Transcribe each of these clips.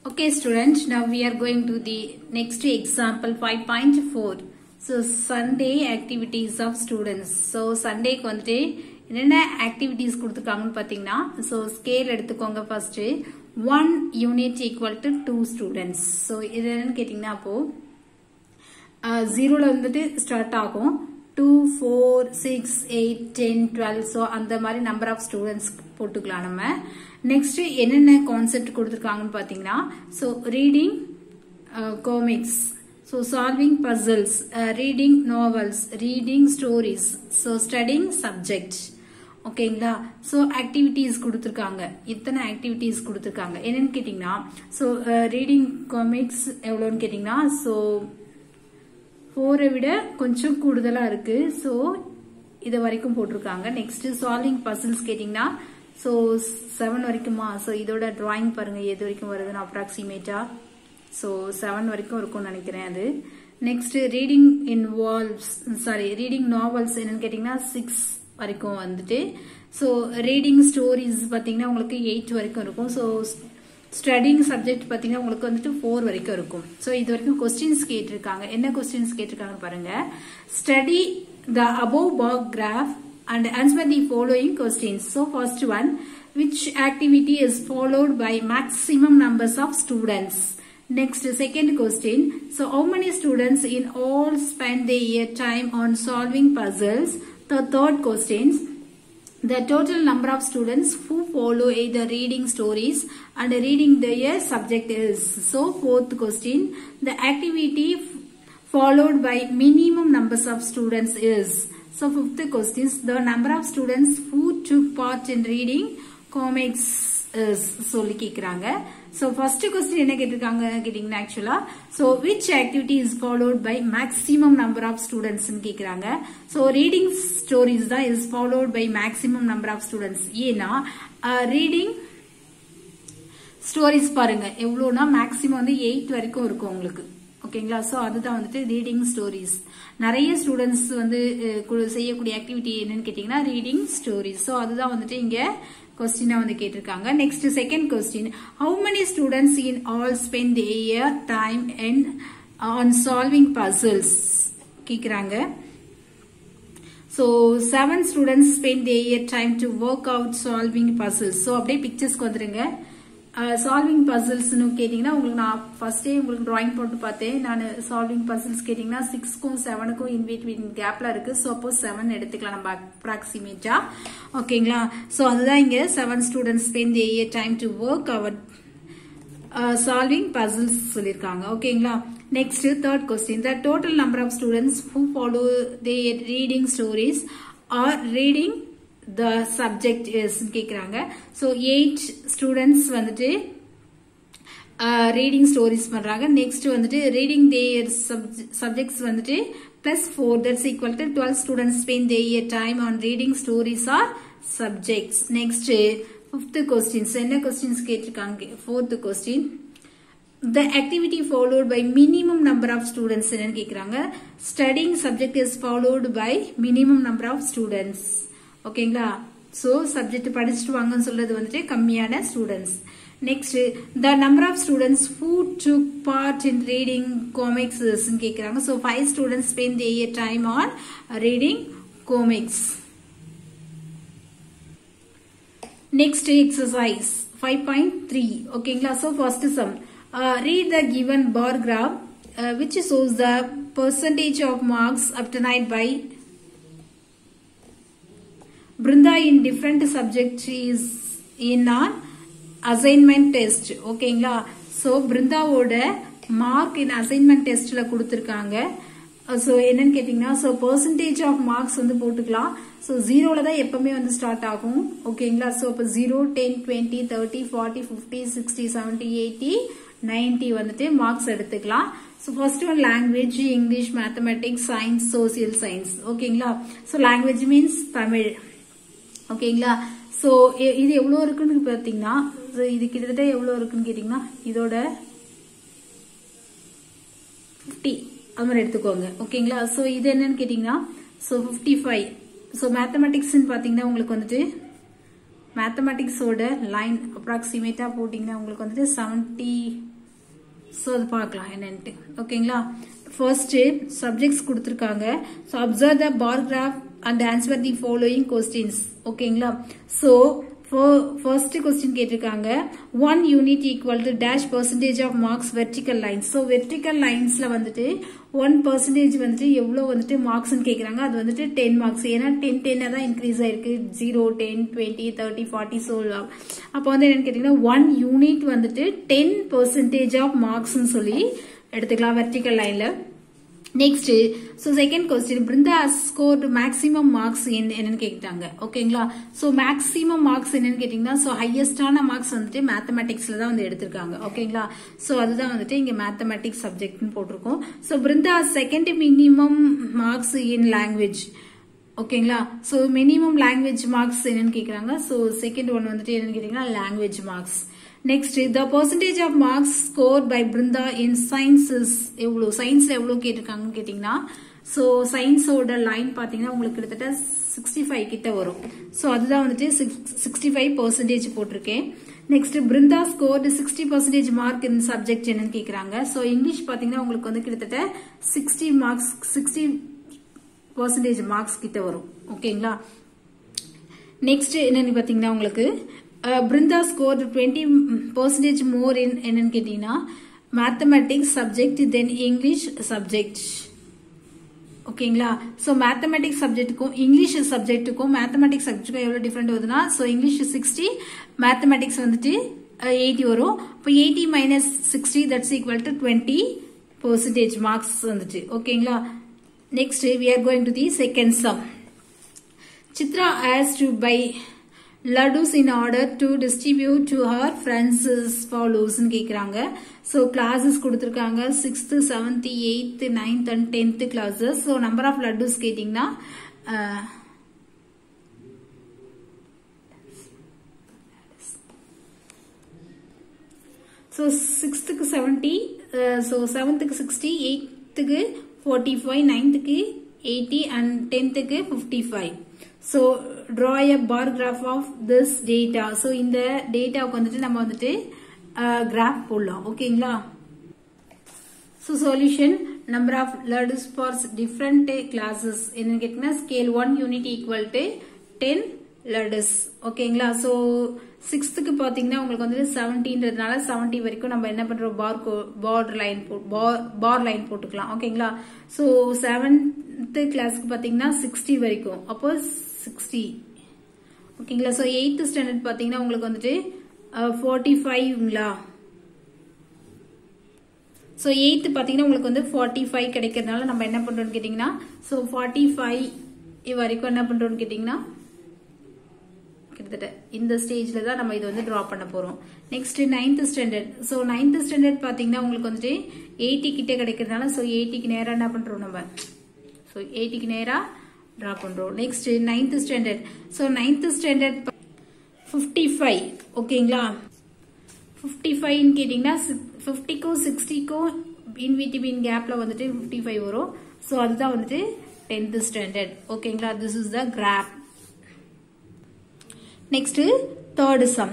Okay students, now we are going to the next example 5.4. So Sunday activities of students. So Sunday வந்து என்னென்ன activities கொடுத்துருக்காங்கன்னு பார்த்தீங்கன்னா, so scale எடுத்துக்கோங்க first 1 unit equal to 2 students. So இது என்னன்னு கேட்டிங்கன்னா அப்போ 0ல வந்துட்டு ஸ்டார்ட் ஆகும் 2, 4, 6, 8, 10, 12. So அந்த மாதிரி number of students போட்டுக்கலாம் நம்ம. Next என்னென்ன கான்செப்ட் கொடுத்திருக்காங்கன்னு பாத்தீங்கன்னா so reading comics, so solving puzzles, reading novels, reading stories, so studying subject. ஓகேங்களா so activities கொடுத்திருக்காங்க. இத்தனை activities கொடுத்திருக்காங்க. என்னன்னு கேட்டிங்கன்னா so reading comics எவ்வளவுன்னு கேட்டிங்கன்னா so 4 விட கொஞ்சம் கூடுதலா இருக்கு. so இத வரைக்கும் போட்டிருக்காங்க. next solving puzzles கேட்டிங்கன்னா so 7 வரைக்குமா so இதோட drawing பாருங்க எது வரைக்கும் வருதுன்னு approximate so 7 வரைக்கும் இருக்கும்னு நினைக்கிறேன் அது. next reading novels என்னன்னு கேட்டிங்கன்னா 6 வரைக்கும் வந்துட்டு so reading stories பாத்தீங்கன்னா உங்களுக்கு 8 வரைக்கும் இருக்கும். so studying subject பாத்தீங்கன்னா உங்களுக்கு வந்துட்டு 4 வரைக்கும் இருக்கும். so இது வரைக்கும் questions கேட்டிருக்காங்க. என்ன questions கேட்டிருக்காங்கன்னு பாருங்க. study the above bar graph and answer the following questions. So first one, which activity is followed by maximum numbers of students? Next, second question, so how many students in all spend their time on solving puzzles? The third question, the total number of students who follow either reading stories and reading their subject is. So fourth question, the activity followed by minimum numbers of students is. So fifth question, the number of students who took part in reading comics is சொல்லி கேக்குறாங்க. So first question என்ன கேட்டிருக்காங்க கேட்டிங்கன்னா actually so which activity is followed by maximum number of students ன்னு கேக்குறாங்க. so reading stories தான் is followed by maximum number of students. ஏனா reading stories பாருங்க எவ்வளவுனா மேக்ஸிமம் வந்து 8 வரைக்கும் இருக்கும் உங்களுக்கு. ஓகேங்களா சோ அதுதான் வந்துட்டு ரீடிங் ஸ்டோரிஸ். நிறைய ஸ்டூடெண்ட்ஸ் வந்து செய்யக்கூடிய ஆக்டிவிட்டி என்னன்னு கேட்டீங்கன்னா ரீடிங் ஸ்டோரிஸ். சோ அதுதான் வந்துட்டு இங்க கொஸ்டினா வந்து கேட்டிருக்காங்க. Next second question, how many students in all spend their time on solving puzzles கேக்குறாங்க. So 7 students spend their time to work out solving puzzles. So அப்படியே பிக்சர்ஸ்க்கு வந்துருங்க. சால்விங் பசில்ஸ்னு கேட்டீங்கன்னா உங்களுக்கு நான் ஃபர்ஸ்டே உங்களுக்கு டிராயிங் போட்டு பார்த்தேன். நான் சால்விங் பசில்ஸ் கேட்டீங்கன்னா 6க்கும் 7க்கும் இன் பிட்வீன் கேப்ல இருக்கு. ஸோ அப்போ 7 எடுத்துக்கலாம் நம்ம அப்ராக்சிமேட்டா. ஓகேங்களா ஸோ அதுதான் இங்க 7 students spend their time to work hour solving puzzles சொல்லியிருக்காங்க. ஓகேங்களா next third question, the total number of students who follow their reading stories or reading the subject is கேக்குறாங்க. so 8 students வந்துட்டு reading stories பண்றாங்க. next வந்துட்டு reading their subjects வந்துட்டு plus 4 that's equal to 12 students spend their time on reading stories or subjects. next fifth questions என்ன questions கேட்டிருக்காங்க. fourth question, the activity followed by minimum number of students என்னன்னு கேக்குறாங்க. studying subject is followed by minimum number of students. ஓகேங்களா so subject படிச்சுட்டு வாங்கன்னு சொல்றது வந்துட்டு கம்மியான students. Next the number of students who took part in reading comics ன்னு கேக்குறாங்க. so 5 students spend their time on reading comics. next exercise 5.3 ஓகேங்களா so first sum, read the given bar graph which shows the percentage of marks obtained by Brinda in different subjects is in an assignment test. ஓகேங்களா so பிருந்தாவோட mark in assignment டெஸ்ட்ல கொடுத்திருக்காங்க. So என்னன்னு கேட்டீங்கன்னா so percentage of marks வந்து போட்டுக்கலாம். So 0ல தான் எப்பவுமே வந்து ஸ்டார்ட் ஆகும். ஓகேங்களா சோ அப்ப 0, 10, 20, 30, 40, 50, 60, 70, 80, 90 வந்துட்டு மார்க்ஸ் எடுத்துக்கலாம். So first one language, English, mathematics, science, social science. ஓகேங்களா சோ லாங்குவேஜ் மீன்ஸ் தமிழ். ஓகேங்களா சோ இது எவ்வளவு இருக்குன்னு பாத்தீங்கன்னா இது கிட்டத்தட்ட எவ்வளவு இருக்குன்னு கேட்டீங்கன்னா இதோட 50 அது மாதிரி எடுத்துக்கோங்க. ஓகேங்களா சோ இது என்னன்னு கேட்டீங்கன்னா சோ 55. சோ மேத்தமெட்டிக்ஸ் பாத்தீங்கன்னா உங்களுக்கு வந்துட்டு மேத்தமெட்டிக்ஸோட லைன் அப்ராக்சிமேட்டா போட்டிங்கன்னா உங்களுக்கு வந்துட்டு 70. ஸோ அது பார்க்கலாம் என்னன்ட்டு. ஓகேங்களா. ஃபர்ஸ்ட் சப்ஜெக்ட்ஸ் கொடுத்துருக்காங்க. So observe the bar graph and answer the following questions. ஓகேங்களா. ஸோ ஃபர்ஸ்ட் கொஸ்டின் கேட்டிருக்காங்க 1 unit equal to dash percentage of marks vertical lines. So vertical லைன்ஸ்ல வந்துட்டு 1% வந்துட்டு எவ்வளவு வந்துட்டு மார்க்ஸ் கேட்கறாங்க. அது வந்துட்டு 10 மார்க்ஸ். ஏன்னா 10 தான் இன்க்ரீஸ் ஆயிருக்கு. 0, 10, 20, 30, 40. ஸோ அப்போ வந்து என்னன்னு கேட்டீங்கன்னா 1 யூனிட் வந்துட்டு 10% ஆஃப் மார்க்ஸ் சொல்லி எடுத்துக்கலாம் வெர்டிக்கல் லைன்ல. Next so second question Brinda scored maximum marks என்னன்னு கேட்டாங்க. ஓகேங்களா. ஸோ மேக்ஸிமம் மார்க்ஸ் என்னன்னு கேட்டீங்கன்னா ஸோ ஹையஸ்டான மார்க்ஸ் வந்துட்டு மேத்தமெட்டிக்ஸ்ல தான் வந்து எடுத்திருக்காங்க. ஓகேங்களா. ஸோ அதுதான் வந்துட்டு இங்க மேத்தமெட்டிக்ஸ் சப்ஜெக்ட்னு போட்டிருக்கோம். So Brinda second minimum marks in language. ஓகேங்களா. ஸோ மினிமம் லாங்குவேஜ் மார்க்ஸ் என்னன்னு கேட்கறாங்க. ஸோ செகண்ட் ஒன் வந்துட்டு என்னன்னு கேட்டீங்கன்னா language marks. Next the percentage of marks scored by Brinda in sciences எவ்வளோ சயின்ஸ்ல எவ்வளோ கேட்டிருக்காங்கன்னு கேட்டீங்கன்னா ஸோ சயின்ஸோட லைன் பாத்தீங்கன்னா உங்களுக்கு கிட்டத்தட்ட 65 கிட்ட வரும். ஸோ அதுதான் வந்துட்டு 65% போட்டிருக்கேன். Next Brinda scored 60% mark in subject என்னன்னு கேட்கறாங்க. ஸோ இங்கிலீஷ் பாத்தீங்கன்னா உங்களுக்கு வந்து கிட்டத்தட்ட 60% மார்க்ஸ் கிட்ட வரும். ஓகேங்களா. நெக்ஸ்ட் என்னன்னு பாத்தீங்கன்னா உங்களுக்கு Brinda scored 20% more in என்னன்னு கேட்டீங்கன்னா மேத்தமெட்டிக்ஸ் சப்ஜெக்ட் தென் இங்கிலீஷ் சப்ஜெக்ட். ஓகேங்களா. ஸோ மேத்தமெட்டிக்ஸ் சப்ஜெக்ட்டுக்கும் இங்கிலீஷ் சப்ஜெக்ட்டுக்கும் மேத்தமெட்டிக்ஸ் சப்ஜெக்ட்டுக்கும் எவ்வளவு டிஃபரெண்ட் வருதுன்னா ஸோ இங்கிலீஷ் 60 மேத்தமெட்டிக்ஸ் வந்துட்டு 80 வரும். இப்போ 80 minus 60 that's equal to 20% marks வந்துட்டு. ஓகேங்களா. Next we are going to the second sum. Chitra has to buy laddus in order to distribute to her friends as follows ன்னு கேக்குறாங்க. So classes கொடுத்திருக்காங்க 6th, 7th, 8th, 9th and 10th classes. So number of laddus கேட்டிங்கன்னா so 6th க்கு 70, so 7th க்கு 60, 8th க்கு 45, 9th க்கு 80 and 10th க்கு 55. So draw a bar graph of this data. So இந்த டேட்டாவுக்கு வந்துட்டு நம்ம வந்துட்டு கிராஃப் போடலாம். ஓகேங்களா. So solution number of laddus for different classes என்னன்னு கேட்டீங்கன்னா scale 1 unit equal to 10 laddus. ஓகேங்களா. So 6th க்கு பாத்தீங்கன்னா உங்களுக்கு வந்து 70ன்றதுனால 70 வரைக்கும் நம்ம என்ன பண்றோம் பார் லைன் போட்டுக்கலாம். ஓகேங்களா. So 7th கிளாஸ்க்கு பாத்தீங்கன்னா 60 வரைக்கும். அப்போ 60. ஓகேங்களா. So 8th ஸ்டாண்டர்ட் பாத்தீங்கன்னா உங்களுக்கு வந்துட்டு 45ங்களா. So 8th பாத்தீங்கன்னா உங்களுக்கு வந்து 45 கிடைக்கிறதுனால நம்ம என்ன பண்றோம்னு கேட்டீங்கன்னா so 45 வரைக்கும் என்ன பண்றோம்னு கேட்டீங்கன்னா கிட்டத்தட்ட இந்த ஸ்டேஜ்ல தான் நம்ம இது வந்து டிரா பண்ண போறோம். Next 9th standard. So 9th standard பாத்தீங்கன்னா உங்களுக்கு வந்துட்டு 80 கிட்ட கிடைக்கிறதுனால சோ 80க்கு நேரா என்ன பண்றோம் நம்ம சோ 80க்கு நேரா டிரா பண்றோம். Next 9th standard. So 9th standard 55. ஓகேங்களா. 55 ன்னு கேட்டீங்கன்னா 50க்கும் 60க்கும் இன் பிட்வீன் கேப்ல வந்துட்டு 55 வரும். சோ அதுதான் வந்துட்டு 10th ஸ்டாண்டர்ட். ஓகேங்களா. This is the graph. Next, third sum.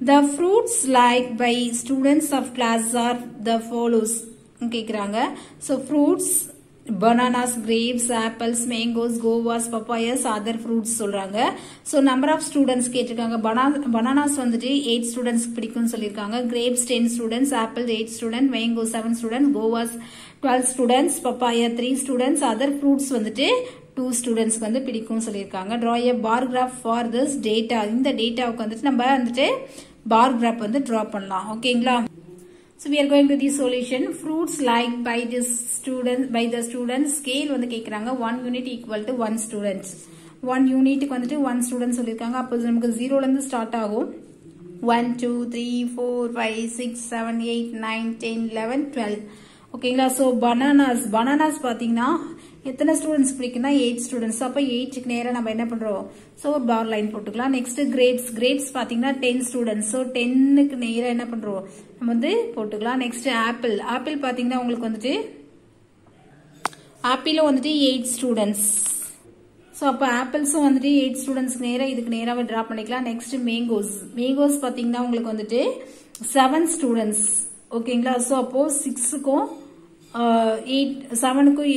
The fruits liked by students of class are the follows. கேக்குறாங்க. So fruits, bananas, grapes, apples, mangoes, guavas, papayas, other fruits சொல்றாங்க. So number of students கேட்டிருக்காங்க. bananas வந்துட்டு 8 students பிடிக்கும்னு சொல்லிருக்காங்க. grapes 10 students, apple 8 students, mango 7 students, guavas 12 students, papaya 3 students, other fruits வந்துட்டு 2 students வந்து பிடிக்கும் சொல்லிருக்காங்க. draw a bar graph for this data. இந்த டேட்டாவுக்கு வந்துட்டு நம்ம வந்துட்டு bar graph வந்து draw பண்ணலாம். ஓகேங்களா. So we are going to the solution. Fruits liked by the students scale வந்து கேக்குறாங்க 1 unit equal to 1 students. 1 யூனிட்டுக்கு வந்துட்டு 1 students சொல்லிருக்காங்க. அப்போ நமக்கு 0ல இருந்து ஸ்டார்ட் ஆகும். 1 2 3 4 5 6 7 8 9 10 11 12. ஓகேங்களா. சோ பனானாஸ் பாத்தீங்கன்னா எத்தனை ஸ்டூடெண்ட்ஸ் பிடிக்குன்னா 8 ஸ்டூடெண்ட்ஸ். அப்ப 8க்கு நேரா நம்ம என்ன பண்றோம் சோ பார் லைன் போட்டுக்கலாம். நெக்ஸ்ட் கிரேப்ஸ் பாத்தீங்கன்னா 10 ஸ்டூடெண்ட்ஸ். சோ 10க்கு நேரா என்ன பண்றோம் நம்ம வந்து போட்டுக்கலாம். நெக்ஸ்ட் ஆப்பிள் பாத்தீங்கன்னா உங்களுக்கு வந்துட்டு ஆப்பிள் வந்துட்டு 8 ஸ்டூடெண்ட்ஸ். ஸோ அப்போ ஆப்பிள்ஸும் வந்துட்டு 8 ஸ்டூடெண்ட்ஸ்க்கு நேராக இதுக்கு நேராக ட்ரா பண்ணிக்கலாம். நெக்ஸ்ட் மேங்கோஸ் பார்த்தீங்கன்னா உங்களுக்கு வந்துட்டு 7 ஸ்டூடெண்ட்ஸ். ஓகேங்களா. ஸோ அப்போ 6க்கும் 7க்கும்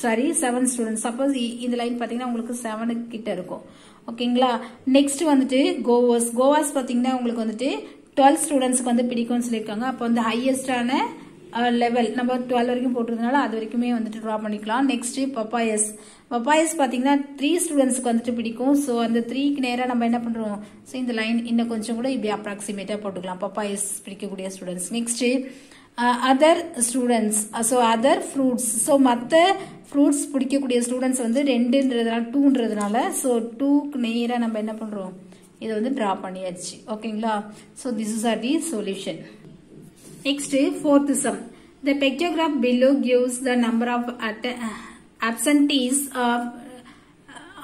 7 ஸ்டூடெண்ட்ஸ். சப்போஸ் இந்த லைன் பார்த்தீங்கன்னா உங்களுக்கு 7 கிட்ட இருக்கும். ஓகேங்களா. நெக்ஸ்ட் வந்துட்டு கோவாஸ் பார்த்தீங்கன்னா உங்களுக்கு வந்துட்டு 12 ஸ்டூடெண்ட்ஸ்க்கு வந்து பிடிக்கும்னு சொல்லியிருக்காங்க. அப்போ வந்து ஹையஸ்டான லெவல் நம்ம 12 வரைக்கும் போட்டிருந்தனால அது வரைக்குமே வந்துட்டு ட்ரா பண்ணிக்கலாம். நெக்ஸ்ட் பப்பாயஸ் பார்த்தீங்கன்னா 3 ஸ்டூடெண்ட்ஸ்க்கு வந்துட்டு பிடிக்கும். ஸோ அந்த 3க்கு நேராக நம்ம என்ன பண்றோம், ஸோ இந்த லைன் இன்னும் கொஞ்சம் கூட இப்படி அப்ராக்சிமேட்டா போட்டுக்கலாம் பப்பாயஸ் பிடிக்கக்கூடிய students. Next other students, so other fruits. So மற்ற ஃப்ரூட்ஸ் பிடிக்கக்கூடிய ஸ்டூடெண்ட்ஸ் வந்து 2ன்றதுனால ஸோ 2க்கு நேராக நம்ம என்ன பண்றோம், இதை வந்து ட்ரா பண்ணியாச்சு. ஓகேங்களா. So this is our the solution. Next, fourth sum. The pictograph below gives the number of absentees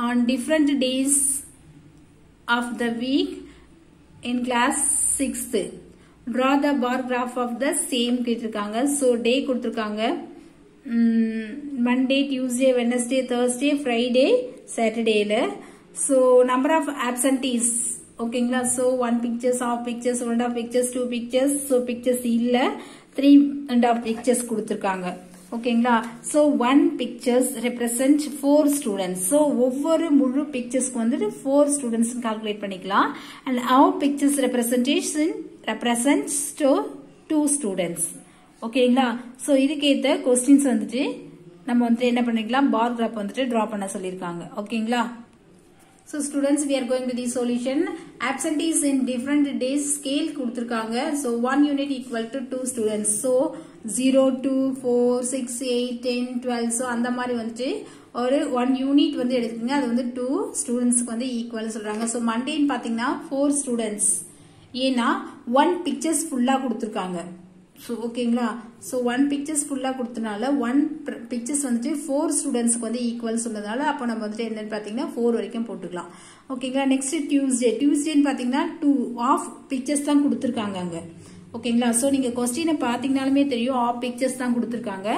on different days of the week in class 6th. Draw the bar graph of the same கேட்டிருக்காங்க. So day கொடுத்திருக்காங்க. Monday, Tuesday, Wednesday, Thursday, Friday, Saturdayல. So number of absentees. ஓகேங்களா. So 1 pictures, half pictures, 1.5 pictures, 2 pictures. So pictures இல்ல, 3.5 pictures கொடுத்திருக்காங்க. ஓகேங்களா. So 1 pictures represent 4 students. So ஒவ்வொரு முழு பிக்சர்ஸ்க்கு வந்துட்டு 4 students calculate பண்ணிக்கலாம். and our pictures represents to 2 students. ஓகேங்களா. So இதுக்கேற்ற questions வந்துட்டு நம்ம வந்துட்டு என்ன பண்ணிக்கலாம், பார் கிராஃப் வந்துட்டு டிரா பண்ண சொல்லியிருக்காங்க. ஓகேங்களா. So students, we are going to the solution. Absentees in different days scale கொடுத்திருக்காங்க. So 1 unit equal to 2 students. So 0, 2, 4, 6, 8, 10, 12. So அந்த மாதிரி வந்துட்டு ஒரு 1 unit வந்து எடுத்துக்கங்க. அது வந்து 2 ஸ்டூடெண்ட்ஸ்க்கு வந்து ஈக்குவல் சொல்றாங்க. So மண்டேன்னு பாத்தீங்கன்னா 4 ஸ்டூடெண்ட்ஸ். ஏன்னா 1 pictures ஃபுல்லா கொடுத்திருக்காங்க. ஸோ ஓகேங்களா. ஸோ 1 pictures ஃபுல்லா கொடுத்தனால 1 pictures வந்துட்டு 4 ஸ்டூடெண்ட்ஸ்க்கு வந்து ஈக்குவல் சொன்னதால அப்போ நம்ம வந்துட்டு என்னன்னு பாத்தீங்கன்னா 4 வரைக்கும் போட்டுக்கலாம். ஓகேங்களா. நெக்ஸ்ட் டியூஸ்டேன்னு பாத்தீங்கன்னா 2 ஆஃப் பிக்சர்ஸ் தான் கொடுத்துருக்காங்க அங்க. ஓகேங்களா. ஸோ நீங்க கொஸ்டினை பாத்தீங்கன்னாலுமே தெரியும் ஆஃப் பிக்சர்ஸ் தான் கொடுத்துருக்காங்க.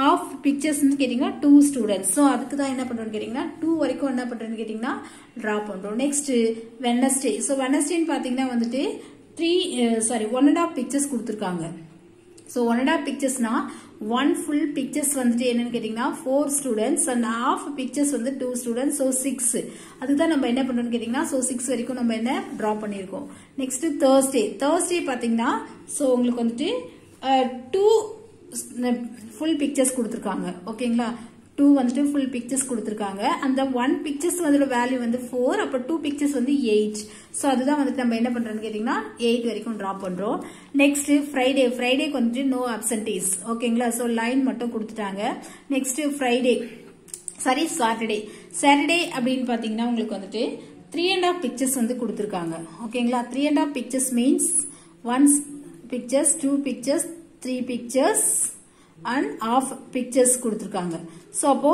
ஆஃப் பிக்சர்ஸ் கேட்டீங்கன்னா 2 ஸ்டூடெண்ட்ஸ். ஸோ அதுக்கு தான் என்ன பண்றோம்னு கேட்டீங்கன்னா 2 வரைக்கும் என்ன பண்றோம்னு கேட்டீங்கன்னா டிரா பண்றோம். Next Wednesday. ஸோ வெட்னஸ்டேன்னு பாத்தீங்கன்னா வந்துட்டு 1.5 pictures கொடுத்துருக்காங்க. So 1.5 picturesனா 1 full pictures வந்துட்டு என்னன்னு கேட்டீங்கன்னா 4 students and half pictures வந்து 2 students. So 6. அதுதான் நம்ம என்ன பண்றோம்னு கேட்டீங்கன்னா so 6 வரைக்கும் நம்ம என்ன டிரா பண்ணிருக்கோம். நெக்ஸ்ட் Thursday பாத்தீங்கன்னா so உங்களுக்கு வந்துட்டு 2 full pictures கொடுத்திருக்காங்க. ஓகேங்களா. 2 வந்துட்டு full pictures கொடுத்திருக்காங்க. அந்த 1 pictures வந்து வேல்யூ வந்து 4, அப்ப 2 pictures வந்து 8. சோ அதுதான் வந்துட்டு நம்ம என்ன பண்றோம்னு கேட்டீங்கன்னா 8 வரைக்கும் டிரா பண்றோம். நெக்ஸ்ட் ஃப்ரைடேக்கு வந்துட்டு நோ அப்சென்டீஸ். ஓகேங்களா. சோ லைன் மட்டும் கொடுத்துட்டாங்க. நெக்ஸ்ட் சாட்டர்டே அப்படின்னு பாத்தீங்கன்னா உங்களுக்கு வந்துட்டு 3.5 pictures வந்து கொடுத்திருக்காங்க. ஓகேங்களா. 3.5 pictures means 1 pictures, 2 pictures, 3 pictures and half pictures கொடுத்திருக்காங்க. சோ அப்போ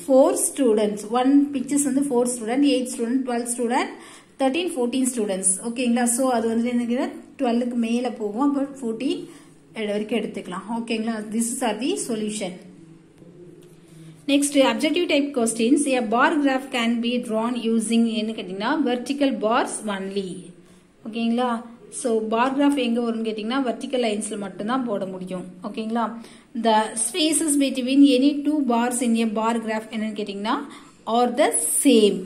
4 students, 1 pictures வந்து 4 student, 8 student, 12 student, 13, 14 students. ஓகேங்களா. சோ அது வந்து என்ன 12க்கு மேல போகும். அப்போ 14 வரைக்கும் எடுத்துக்கலாம். ஓகேங்களா. This is our the solution. Next objective type questions. a bar graph can be drawn using என்ன கேட்டீங்கன்னா vertical bars only. ஓகேங்களா. சோ பார் கிராஃப் எங்க வரும்னு கேட்டீங்கன்னா வெர்டிகல் லைன்ஸ்ல மட்டும் தான் போட முடியும். ஓகேங்களா. the spaces between any two bars in a bar graph என்னன்னு கேட்டீங்கன்னா are the same.